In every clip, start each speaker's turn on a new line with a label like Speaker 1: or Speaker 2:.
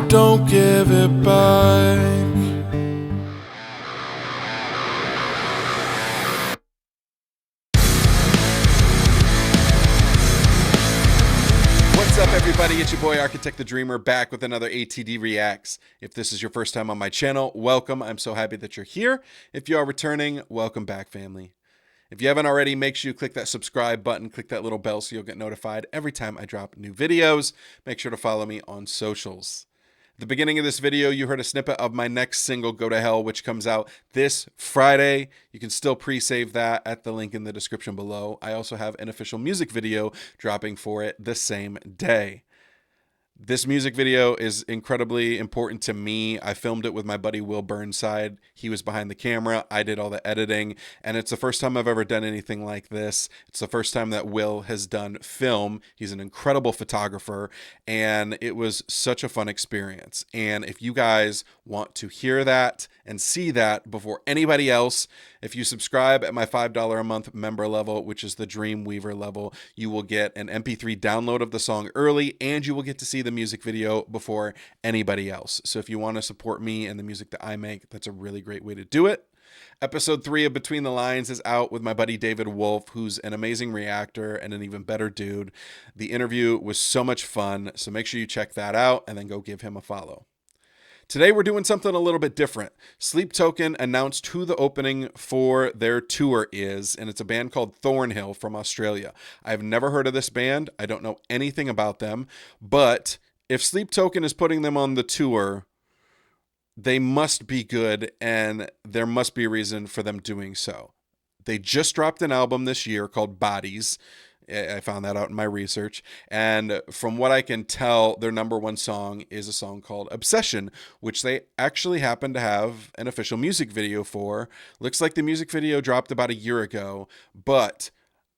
Speaker 1: don't give it back.
Speaker 2: What's up, everybody? It's your boy Architect the Dreamer, back with another ATD Reacts. If this is your first time on my channel, welcome. I'm so happy that you're here. If you are returning, welcome back, family. If you haven't already, make sure you click that subscribe button, click that little bell so you'll get notified every time I drop new videos. Make sure to follow me on socials. At the beginning of this video, you heard a snippet of my next single, Go to Hell, which comes out this Friday. You can still pre-save that at the link in the description below. I also have an official music video dropping for it the same day. This music video is incredibly important to me. I filmed it with my buddy Will Burnside. He was behind the camera. I did all the editing, and it's the first time I've ever done anything like this. It's the first time that Will has done film. He's an incredible photographer, and it was such a fun experience. And if you guys want to hear that and see that before anybody else, if you subscribe at my $5 a month member level, which is the Dreamweaver level, you will get an MP3 download of the song early, and you will get to see the music video before anybody else. So if you want to support me and the music that I make, that's a really great way to do it. Episode 3 of Between the Lines is out with my buddy David Wolf, who's an amazing reactor and an even better dude. The interview was so much fun, so make sure you check that out and then go give him a follow. Today we're doing something a little bit different. Sleep Token announced who the opening for their tour is, and it's a band called Thornhill from Australia. I've never heard of this band. I don't know anything about them, but if Sleep Token is putting them on the tour, they must be good, and there must be a reason for them doing so. They just dropped an album this year called Bodies. I found that out in my research. And from what I can tell, their number one song is a song called Obsession, which they actually happen to have an official music video for. Looks like the music video dropped about a year ago, but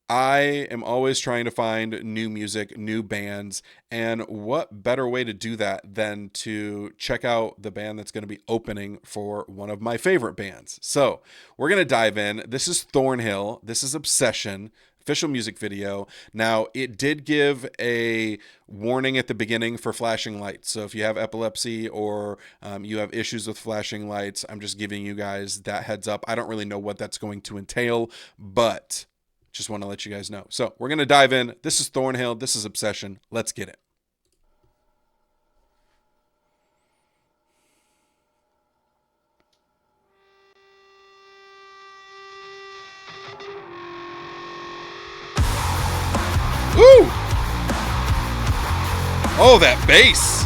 Speaker 2: I am always trying to find new music, new bands, and what better way to do that than to check out the band that's going to be opening for one of my favorite bands. So we're going to dive in. This is Thornhill. This is Obsession. Official music video. Now, it did give a warning at the beginning for flashing lights. So if you have epilepsy or you have issues with flashing lights, I'm just giving you guys that heads up. I don't really know what that's going to entail, but just want to let you guys know. So we're going to dive in. This is Thornhill. This is Obsession. Let's get it. Woo! Oh, that bass.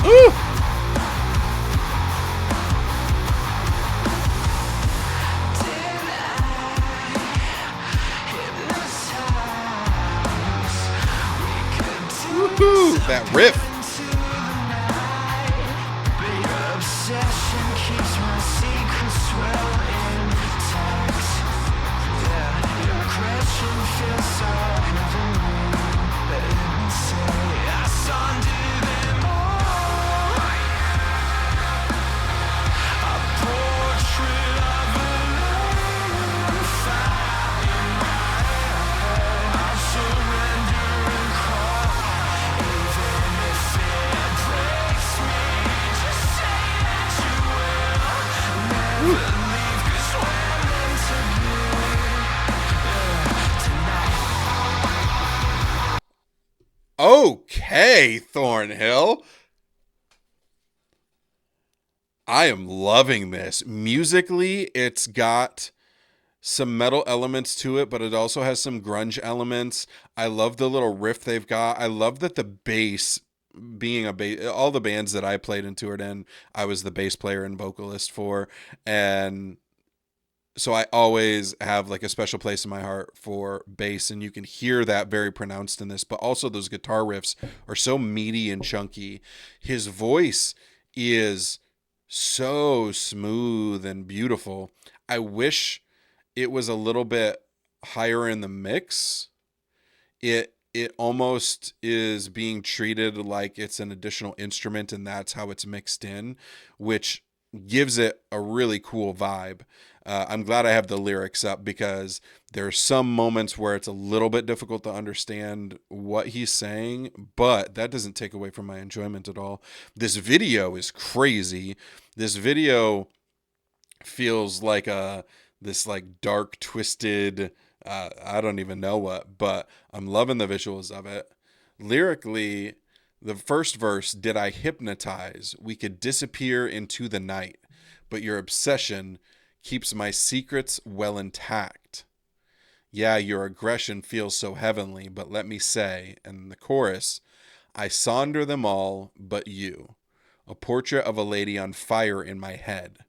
Speaker 2: Ooh! Woo-hoo! That riff. Okay, Thornhill. I am loving this. Musically, it's got some metal elements to it, but it also has some grunge elements. I love the little riff they've got. I love that the bass, being a bass, all the bands that I played and toured in, I was the bass player and vocalist for, and so I always have like a special place in my heart for bass, and you can hear that very pronounced in this, but also those guitar riffs are so meaty and chunky. His voice is so smooth and beautiful. I wish it was a little bit higher in the mix. It almost is being treated like it's an additional instrument, and that's how it's mixed in, which gives it a really cool vibe. I'm glad I have the lyrics up because there's some moments where it's a little bit difficult to understand what he's saying, but that doesn't take away from my enjoyment at all. This video is crazy. This video feels like this like dark, twisted, I don't even know what, but I'm loving the visuals of it. Lyrically, the first verse, did I hypnotize? We could disappear into the night, but your obsession keeps my secrets well intact. Yeah, your aggression feels so heavenly, but let me say, and the chorus, I sonder them all but you. A portrait of a lady on fire in my head.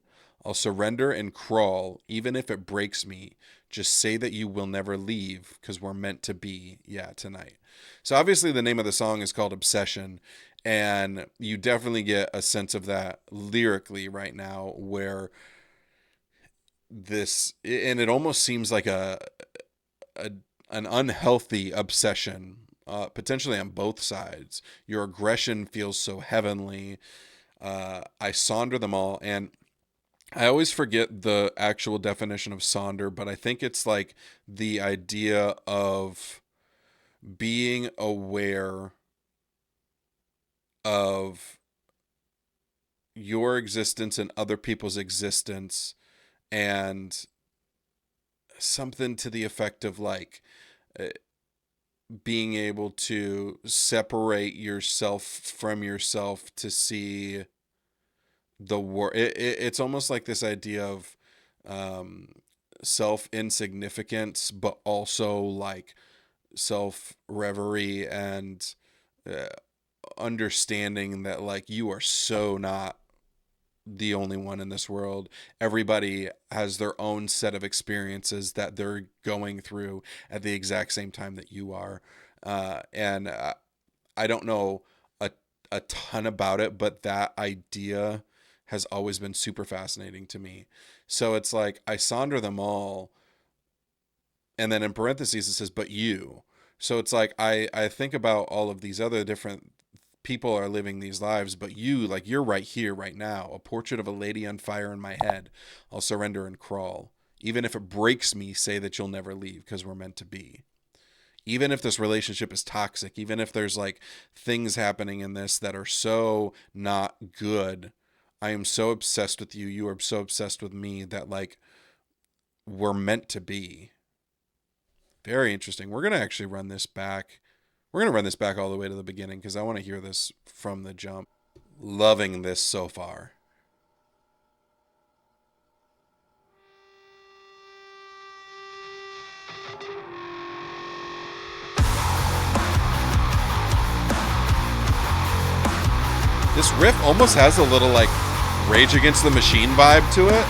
Speaker 2: I'll surrender and crawl, even if it breaks me. Just say that you will never leave, because we're meant to be, yeah, tonight. So obviously the name of the song is called Obsession, and you definitely get a sense of that lyrically right now, where this, and it almost seems like an unhealthy obsession, potentially on both sides. Your aggression feels so heavenly. I sonder them all, and I always forget the actual definition of sonder, but I think it's like the idea of being aware of your existence and other people's existence, and something to the effect of like being able to separate yourself from yourself to see the world. It's almost like this idea of self insignificance, but also like self reverie and understanding that like you are so not the only one in this world. Everybody has their own set of experiences that they're going through at the exact same time that you are. And I don't know a ton about it, but that idea has always been super fascinating to me. So it's like, I sonder them all. And then in parentheses, it says, but you. So it's like, I think about all of these other different people are living these lives, but you, like, you're right here, right now. A portrait of a lady on fire in my head. I'll surrender and crawl. Even if it breaks me, say that you'll never leave, because we're meant to be. Even if this relationship is toxic, even if there's like things happening in this that are so not good, I am so obsessed with you. You are so obsessed with me that like we're meant to be. Very interesting. We're going to actually run this back. We're going to run this back all the way to the beginning because I want to hear this from the jump. Loving this so far. This riff almost has a little like Rage Against the Machine vibe to it.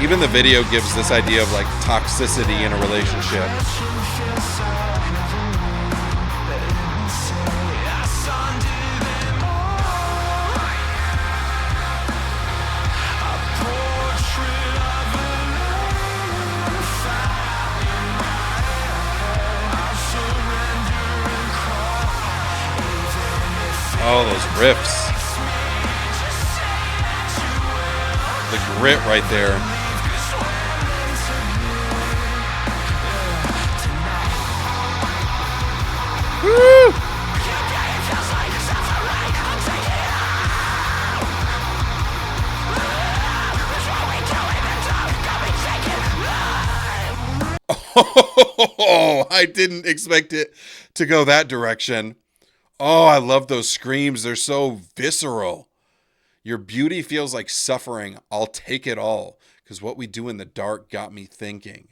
Speaker 2: Even the video gives this idea of like toxicity in a relationship. Oh, those riffs. The grit right there. Woo! Oh, I didn't expect it to go that direction. Oh, I love those screams. They're so visceral. Your beauty feels like suffering. I'll take it all. Because what we do in the dark got me thinking.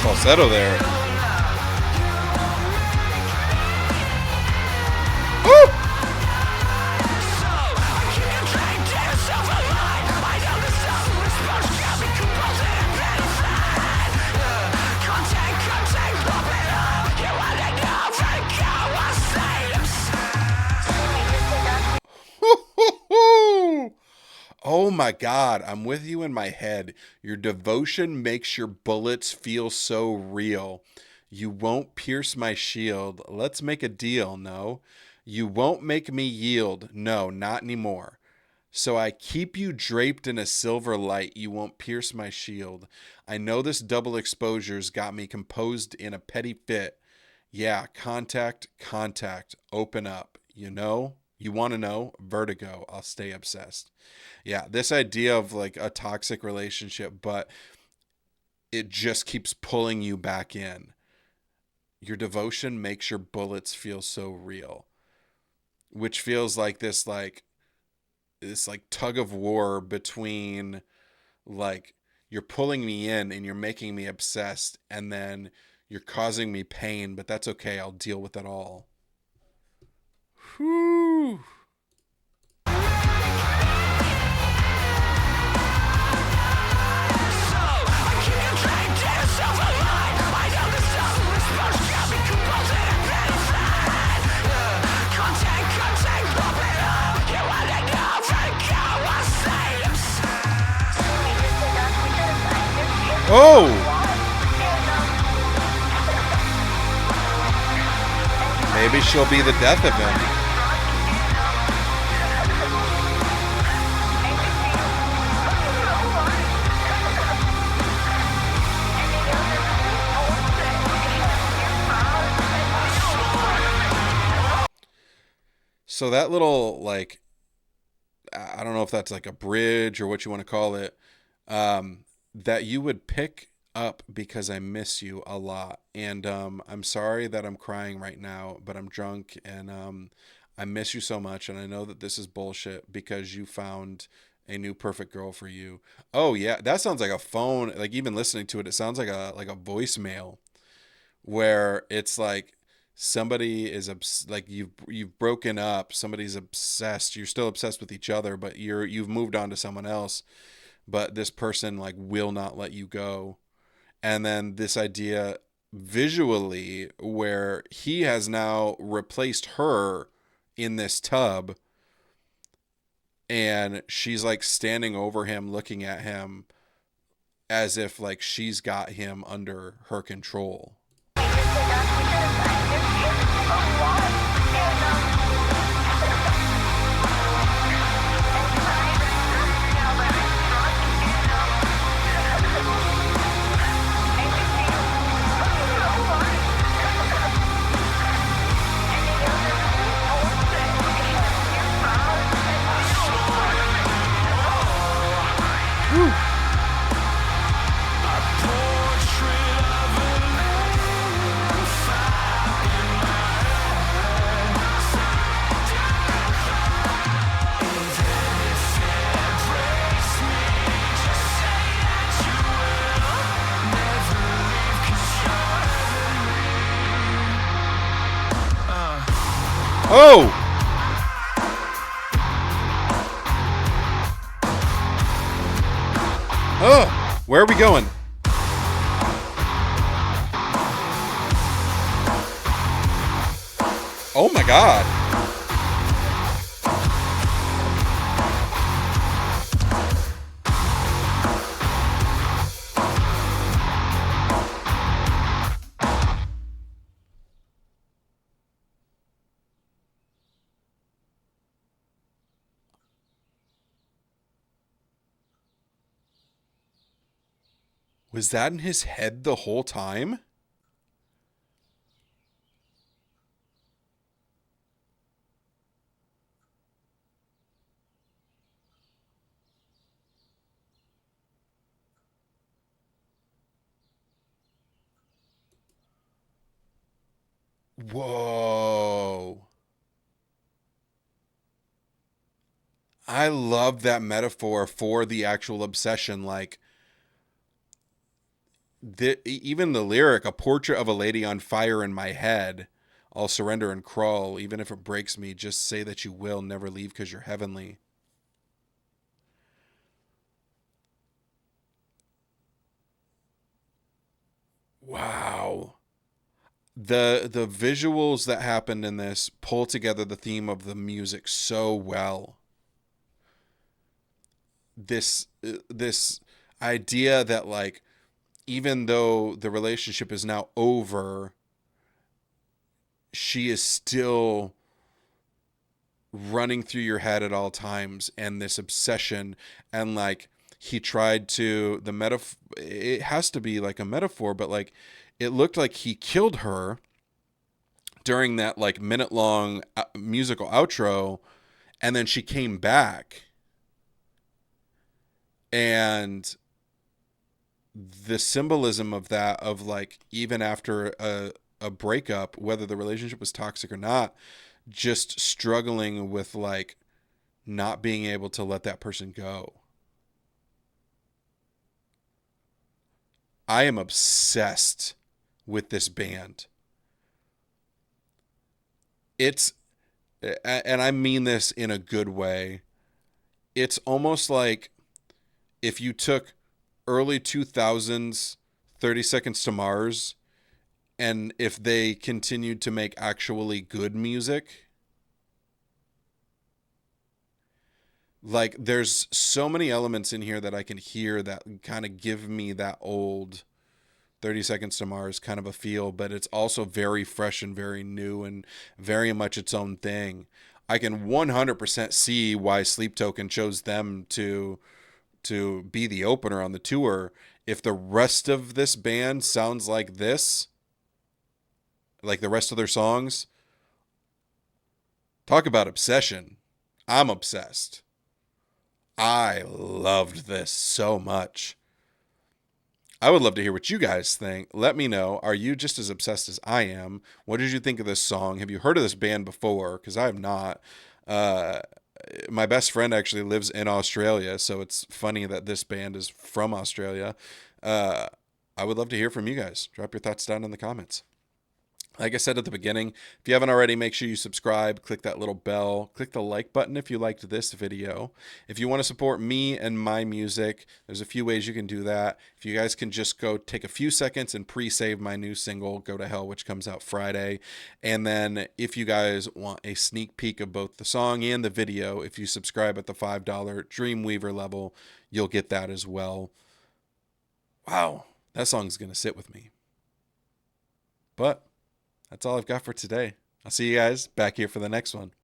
Speaker 2: falsetto there. Woo! Oh my God, I'm with you in my head. Your devotion makes your bullets feel so real. You won't pierce my shield. Let's make a deal, no. You won't make me yield. No, not anymore. So I keep you draped in a silver light. You won't pierce my shield. I know this double exposure's got me composed in a petty fit. Yeah, contact, contact, open up. You know? You want to know? Vertigo. I'll stay obsessed. Yeah, this idea of like a toxic relationship, but it just keeps pulling you back in. Your devotion makes your bullets feel so real, which feels like this tug of war between like you're pulling me in and you're making me obsessed and then you're causing me pain, but that's okay. I'll deal with it all. Whew. Oh! Maybe she'll be the death of him. So that little, like, I don't know if that's like a bridge or what you want to call it, that you would pick up because I miss you a lot. And I'm sorry that I'm crying right now, but I'm drunk and I miss you so much. And I know that this is bullshit because you found a new perfect girl for you. Oh yeah, that sounds like a phone. Like even listening to it, it sounds like a voicemail where it's like somebody is like you've broken up, somebody's obsessed, you're still obsessed with each other, but you've moved on to someone else, but this person like will not let you go. And then this idea visually where he has now replaced her in this tub and she's like standing over him looking at him as if like she's got him under her control. Oh! Oh! Where are we going? Oh my God. Was that in his head the whole time? Whoa. I love that metaphor for the actual obsession. Like, Even the lyric, a portrait of a lady on fire in my head. I'll surrender and crawl, even if it breaks me. Just say that you will never leave because you're heavenly. Wow. The visuals that happened in this pull together the theme of the music so well. This idea that, like, even though the relationship is now over, she is still running through your head at all times, and this obsession, and like he tried to, the metaphor, it has to be like a metaphor, but like it looked like he killed her during that like minute long musical outro, and then she came back, and the symbolism of that, of like even after a breakup, whether the relationship was toxic or not, just struggling with like not being able to let that person go. I am obsessed with this band. It's, and I mean this in a good way. It's almost like if you took early 2000s 30 Seconds to Mars, and if they continued to make actually good music. Like there's so many elements in here that I can hear that kind of give me that old 30 Seconds to Mars kind of a feel, but it's also very fresh and very new and very much its own thing. I can 100% see why Sleep Token chose them to be the opener on the tour. If the rest of this band sounds like this, like the rest of their songs, talk about obsession. I'm obsessed. I loved this so much. I would love to hear what you guys think. Let me know. Are you just as obsessed as I am? What did you think of this song? Have you heard of this band before? Because I have not. Uh, my best friend actually lives in Australia, so it's funny that this band is from Australia. Uh, I would love to hear from you guys. Drop your thoughts down in the comments. Like I said at the beginning, if you haven't already, make sure you subscribe, click that little bell, click the like button if you liked this video. If you want to support me and my music, there's a few ways you can do that. If you guys can just go take a few seconds and pre-save my new single, Go to Hell, which comes out Friday. And then if you guys want a sneak peek of both the song and the video, if you subscribe at the $5 Dreamweaver level, you'll get that as well. Wow, that song's going to sit with me. But that's all I've got for today. I'll see you guys back here for the next one.